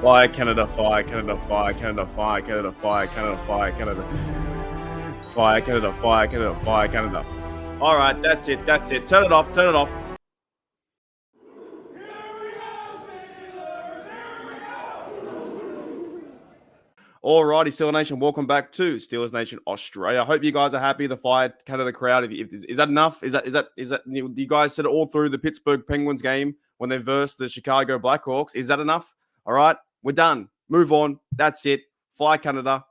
Fire Canada, fire Canada, fire Canada, fire Canada, fire Canada, fire Canada, fire Canada, fire Canada, fire Canada. All right, that's it. That's it. Turn it off. Turn it off. Alrighty, Steelers Nation, welcome back to Steelers Nation Australia. I hope you guys are happy. The Fire Canada crowd. Is that enough? Is that you guys said it all through the Pittsburgh Penguins game when they versed the Chicago Blackhawks? Is that enough? All right, we're done. Move on. That's it. Fire Canada.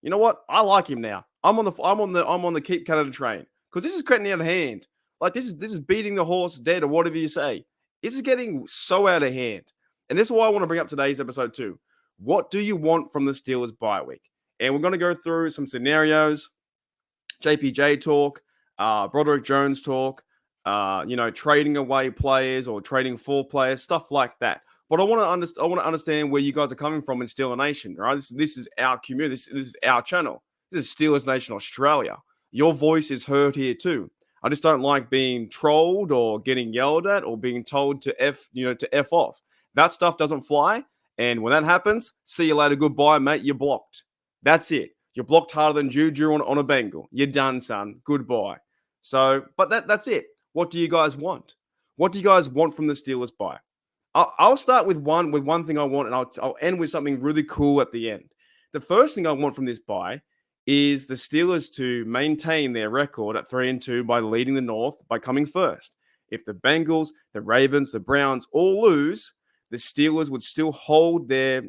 You know what? I like him now. I'm on the Keep Canada train because this is getting out of hand. Like this is beating the horse dead or whatever you say. This is getting so out of hand, and this is why I want to bring up today's episode too. What do you want from the Steelers bye week? And we're going to go through some scenarios, JPJ talk, Broderick Jones talk, trading away players or trading for players, stuff like that. But I want to understand where you guys are coming from in Steeler Nation, right? This is our community. This is our channel. This is Steelers Nation Australia. Your voice is heard here too. I just don't like being trolled or getting yelled at or being told to F off. That stuff doesn't fly. And when that happens, see you later. Goodbye, mate. You're blocked. That's it. You're blocked harder than Juju on a Bengal. You're done, son. Goodbye. So, but that's it. What do you guys want? What do you guys want from the Steelers bye? I'll start with one thing I want, and I'll end with something really cool at the end. The first thing I want from this bye is the Steelers to maintain their record at 3-2 by leading the North by coming first. If the Bengals, the Ravens, the Browns all lose, the Steelers would still hold their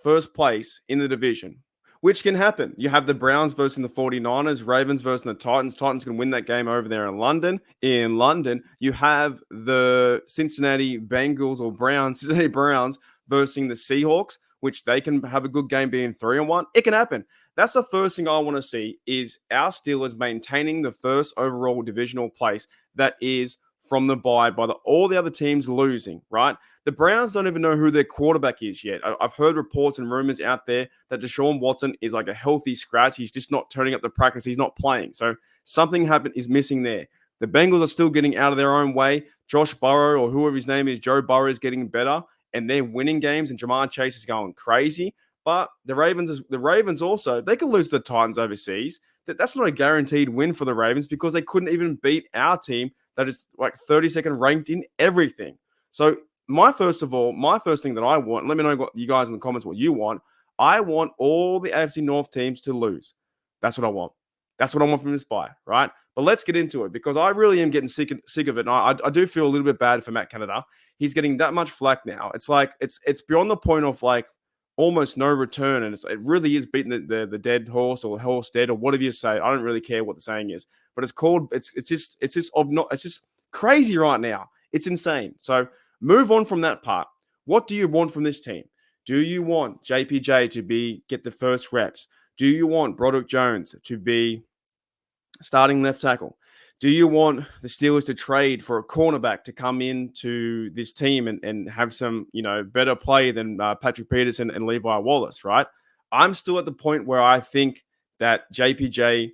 first place in the division, which can happen. You have the Browns versus the 49ers, Ravens versus the Titans. Titans can win that game over there in London. In London, you have the Cincinnati Browns versus the Seahawks, which they can have a good game being 3-1. It can happen. That's the first thing I want to see is our Steelers maintaining the first overall divisional place that is from the bye by all the other teams losing, right? The Browns don't even know who their quarterback is yet. I've heard reports and rumors out there that Deshaun Watson is like a healthy scratch. He's just not turning up the practice. He's not playing. So something is missing there. The Bengals are still getting out of their own way. Josh Burrow or whoever his name is, Joe Burrow is getting better and they're winning games and Jamar Chase is going crazy. But the Ravens also, they could lose to the Titans overseas. That's not a guaranteed win for the Ravens because they couldn't even beat our team that is like 32nd ranked in everything. So my first thing that I want, let me know what you guys in the comments what you want. I want all the AFC North teams to lose. That's what I want. That's what I want from this bye, right? But let's get into it because I really am getting sick of it. And I do feel a little bit bad for Matt Canada. He's getting that much flack now. It's like it's beyond the point of like almost no return, and it really is beating the dead horse or horse dead or whatever you say. I don't really care what the saying is, but it's just crazy right now. It's insane. So move on from that part. What do you want from this team? Do you want JPJ to get the first reps? Do you want Broderick Jones to be starting left tackle? Do you want the Steelers to trade for a cornerback to come into this team and have some, better play than Patrick Peterson and Levi Wallace, right? I'm still at the point where I think that JPJ,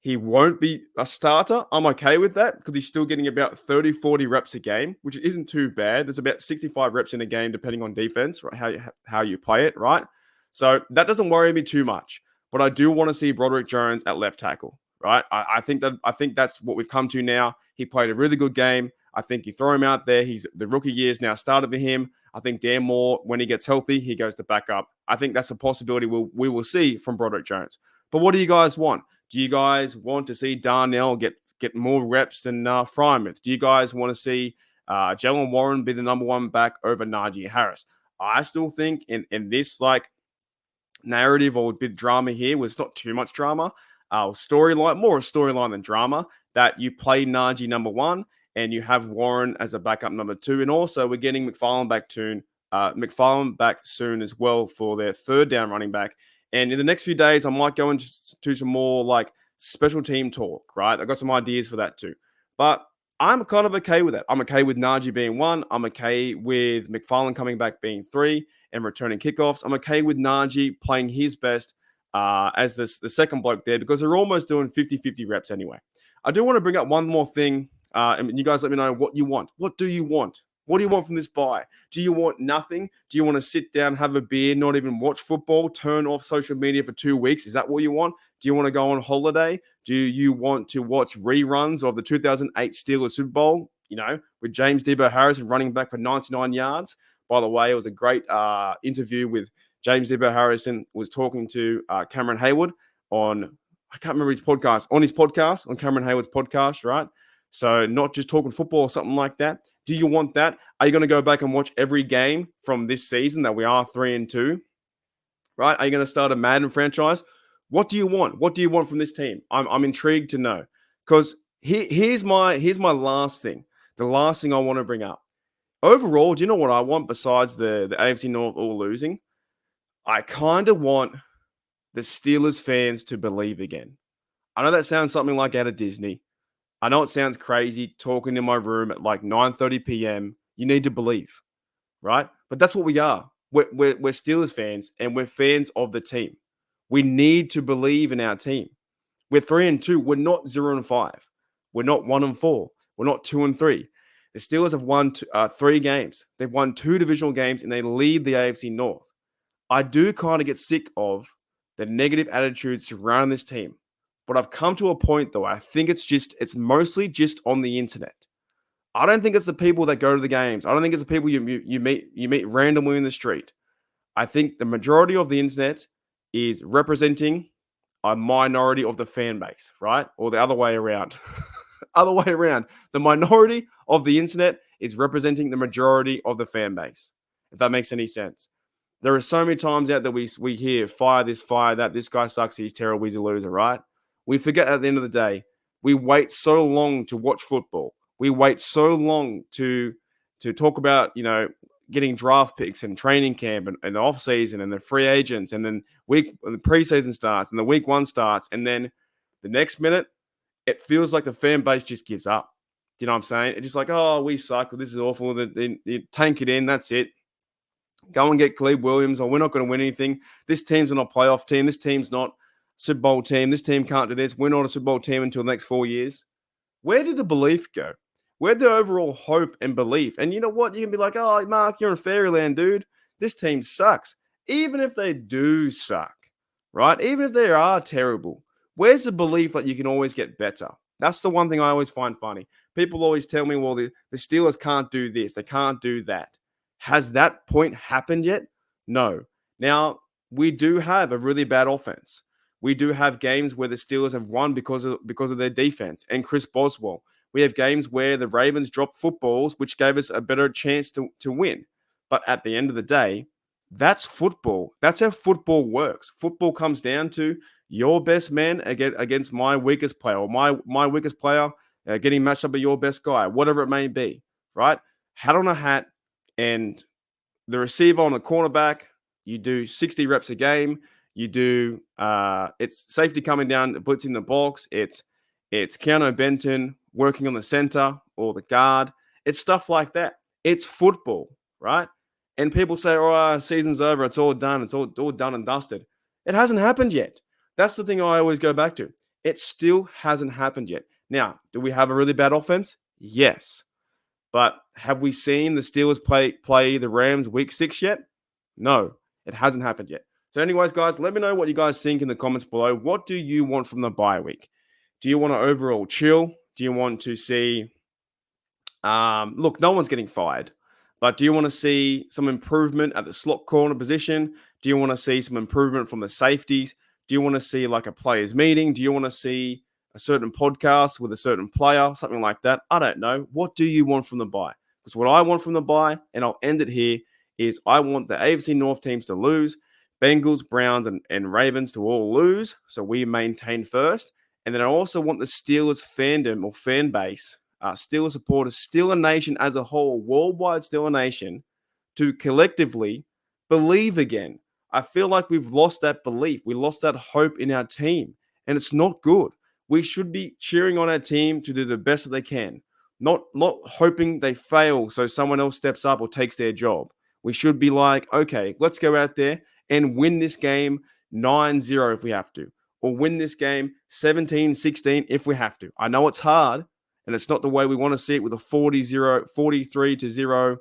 he won't be a starter. I'm okay with that because he's still getting about 30, 40 reps a game, which isn't too bad. There's about 65 reps in a game, depending on defense, right? How you play it, right? So that doesn't worry me too much. But I do want to see Broderick Jones at left tackle. Right, I think that's what we've come to now. He played a really good game. I think you throw him out there. The rookie year's now started for him. I think Dan Moore, when he gets healthy, he goes to back up. I think that's a possibility we will see from Broderick Jones. But what do you guys want? Do you guys want to see Darnell get more reps than Frymouth? Do you guys want to see Jalen Warren be the number one back over Najee Harris? I still think in this like narrative or bit drama here was not too much drama. Storyline, more a storyline than drama, that you play Najee number one and you have Warren as a backup number two. And also we're getting McFarland back soon as well for their third down running back. And in the next few days, I might go into some more like special team talk, right? I got some ideas for that too. But I'm kind of okay with that. I'm okay with Najee being one. I'm okay with McFarland coming back being three and returning kickoffs. I'm okay with Najee playing his best as the second bloke there because they're almost doing 50-50 reps anyway. I do want to bring up one more thing, and you guys let me know what you want. What do you want What do you want from this bye? Do you want nothing? Do you want to sit down, have a beer, not even watch football, turn off social media for 2 weeks? Is that what you want? Do you want to go on holiday? Do you want to watch reruns of the 2008 Steelers Super Bowl, with James Debo Harrison running back for 99 yards? By the way, it was a great interview with James Debo Harrison was talking to Cameron Hayward on, I can't remember his podcast, on Cameron Hayward's podcast, right? So not just talking football or something like that. Do you want that? Are you going to go back and watch every game from this season that we are 3-2? Right? Are you going to start a Madden franchise? What do you want? What do you want from this team? I'm intrigued to know. Because here's my last thing. The last thing I want to bring up. Overall, do you know what I want besides the AFC North all losing? I kind of want the Steelers fans to believe again. I know that sounds something like out of Disney. I know it sounds crazy talking in my room at like 9:30 p.m. You need to believe, right? But that's what we are. We're Steelers fans, and we're fans of the team. We need to believe in our team. We're 3-2. We're not 0-5. We're not 1-4. We're not 2-3. The Steelers have won 3 games. They've won 2 divisional games, and they lead the AFC North. I do kind of get sick of the negative attitude surrounding this team. But I've come to a point, though, I think it's mostly just on the internet. I don't think it's the people that go to the games. I don't think it's the people you meet randomly in the street. I think the majority of the internet is representing a minority of the fan base, right? Or the other way around. Other way around. The minority of the internet is representing the majority of the fan base, if that makes any sense. There are so many times out that we hear, fire this, fire that, this guy sucks, he's terrible, he's a loser, right? We forget at the end of the day, we wait so long to watch football. We wait so long to talk about, getting draft picks and training camp and the offseason and the free agents. And then the preseason starts and the week 1 starts. And then the next minute, it feels like the fan base just gives up. You know what I'm saying? It's just like, oh, we suck. This is awful. You tank it in. That's it. Go and get Cleve Williams, or we're not going to win anything. This team's not a playoff team. This team's not Super Bowl team. This team can't do this. We're not a Super Bowl team until the next 4 years. Where did the belief go? Where'd the overall hope and belief? And you know what? You can be like, oh, Mark, you're in fairyland, dude. This team sucks. Even if they do suck, right? Even if they are terrible, where's the belief that you can always get better? That's the one thing I always find funny. People always tell me, well, the Steelers can't do this. They can't do that. Has that point happened yet? No. Now, we do have a really bad offense. We do have games where the Steelers have won because of their defense and Chris Boswell. We have games where the Ravens dropped footballs, which gave us a better chance to win. But at the end of the day, that's football. That's how football works. Football comes down to your best man against my weakest player, or my weakest player getting matched up with your best guy, whatever it may be, right? Hat on a hat, and the receiver on the cornerback, you do 60 reps a game. You do it's safety coming down, blitzing the box. It's Keanu Benton working on the center or the guard. It's stuff like that. It's football, right? And people say, oh, season's over. It's all done. It's all done and dusted. It hasn't happened yet. That's the thing I always go back to. It still hasn't happened yet. Now, do we have a really bad offense? Yes. But have we seen the Steelers play the Rams week 6 yet? No, it hasn't happened yet. So anyways, guys, let me know what you guys think in the comments below. What do you want from the bye week? Do you want to overall chill? Do you want to see look, no one's getting fired, but do you want to see some improvement at the slot corner position? Do you want to see some improvement from the safeties? Do you want to see like a players meeting? Do you want to see a certain podcast with a certain player, something like that? I don't know. What do you want from the bye? Because what I want from the bye, and I'll end it here, is I want the AFC North teams to lose, Bengals, Browns, and Ravens to all lose, so we maintain first. And then I also want the Steelers fandom or fan base, Steelers supporters, Steeler Nation as a whole, worldwide Steeler Nation, to collectively believe again. I feel like we've lost that belief. We lost that hope in our team, and it's not good. We should be cheering on our team to do the best that they can, not hoping they fail so someone else steps up or takes their job. We should be like, okay, let's go out there and win this game 9-0 if we have to, or win this game 17-16 if we have to. I know it's hard, and it's not the way we want to see it with a 43-0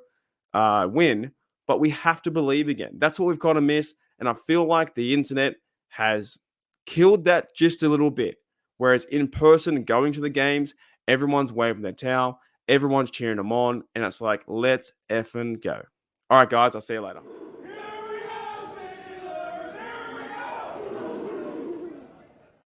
win, but we have to believe again. That's what we've got to miss, and I feel like the internet has killed that just a little bit. Whereas in person, going to the games, everyone's waving their towel, everyone's cheering them on, and it's like, let's effing go. All right, guys, I'll see you later.